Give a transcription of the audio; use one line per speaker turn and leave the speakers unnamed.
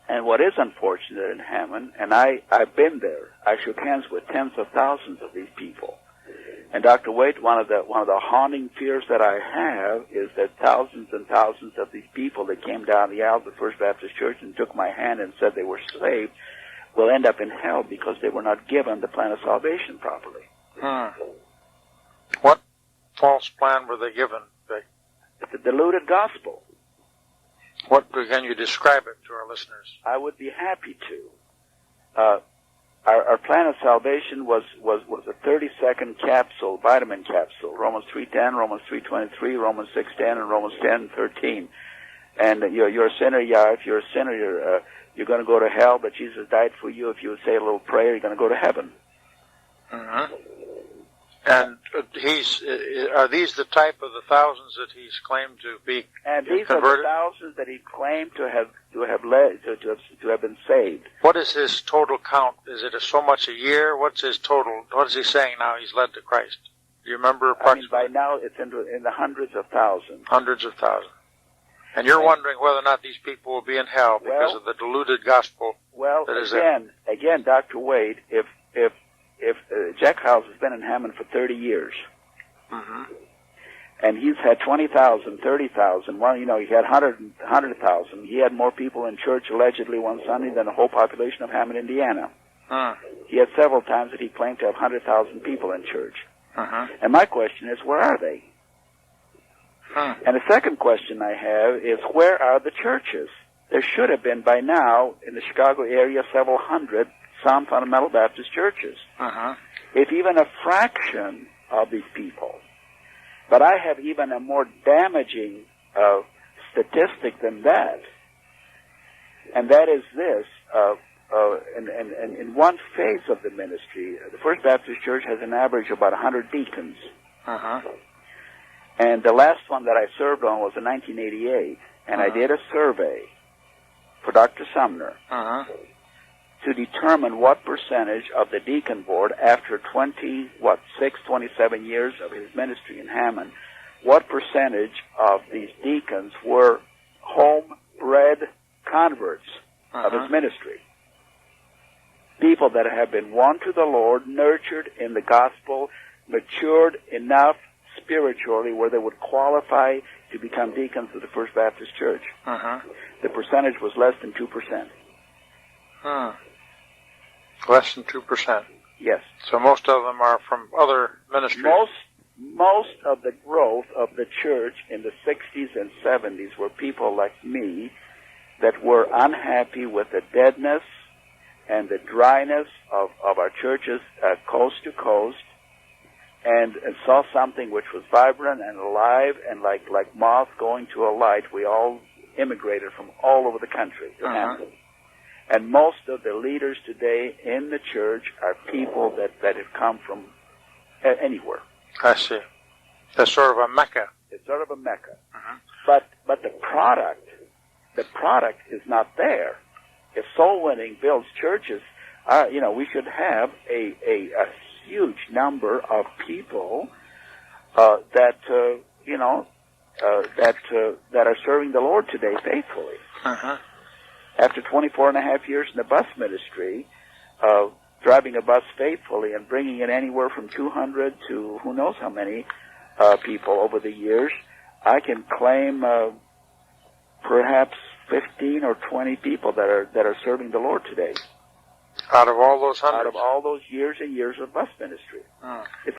And what is unfortunate in Hammond, and I've been there, I shook hands with tens of thousands of these people. And Dr. Wade, one of the haunting fears that I have is that thousands and thousands of these people that came down the aisle of the First Baptist Church and took my hand and said they were saved will end up in hell because they were not given the plan of salvation properly.
What false plan were they given, Vic?
It's a diluted gospel.
What can you describe it to our listeners?
I would be happy to. Our plan of salvation was a 30-second capsule, vitamin capsule, Romans 3:10, Romans 3:23, Romans 6:10, and Romans 10:13. And you're a sinner. Yeah, if you're a sinner, you're going to go to hell. But Jesus died for you. If you say a little prayer, you're going to go to heaven.
And are these the type of the thousands that he's claimed to be
and these
converted?
are the thousands that he claimed to have been saved.
What is his total count? Is it so much a year? What's his total? What is he saying now he's led to Christ? Do you remember approximately?
I mean, by now it's in the hundreds of thousands.
Hundreds of thousands. And you're wondering whether or not these people will be in hell because of the diluted gospel.
Well,
that is
again, Dr. Wade, if Jack Hyles has been in Hammond for 30 years, and he's had 20,000, 30,000. Well, he had 100,000. He had more people in church allegedly one Sunday than the whole population of Hammond, Indiana. He had several times that he claimed to have 100,000 people in church. And my question is, where are they? And the second question I have is, where are the churches? There should have been by now in the Chicago area several hundred Sound Fundamental Baptist churches. If even a fraction of these people. But I have even a more damaging statistic than that. And that is this. In one phase of the ministry, the First Baptist Church has an average of about 100 deacons. And the last one that I served on was in 1988. And I did a survey for Dr. Sumner to determine what percentage of the deacon board after 27 years of his ministry in Hammond, what percentage of these deacons were homebred converts of his ministry. People that have been won to the Lord, nurtured in the gospel, matured enough spiritually where they would qualify to become deacons of the First Baptist Church. The percentage was less than 2%.
Less than 2%.
Yes.
So most of them are from other ministries.
Most of the growth of the church in the 60s and 70s were people like me that were unhappy with the deadness and the dryness of our churches coast to coast, and saw something which was vibrant and alive and like moth going to a light. We all immigrated from all over the country to Hammond. And most of the leaders today in the church are people that have come from anywhere.
I see. That's sort of a mecca.
It's sort of a mecca. But the product is not there. If soul winning builds churches, we should have a huge number of people that are serving the Lord today faithfully. After 24 and a half years in the bus ministry, driving a bus faithfully and bringing in anywhere from 200 to who knows how many people over the years, I can claim perhaps 15 or 20 people that are serving the Lord today.
Out of all those hundreds?
Out of all those years and years of bus ministry. It's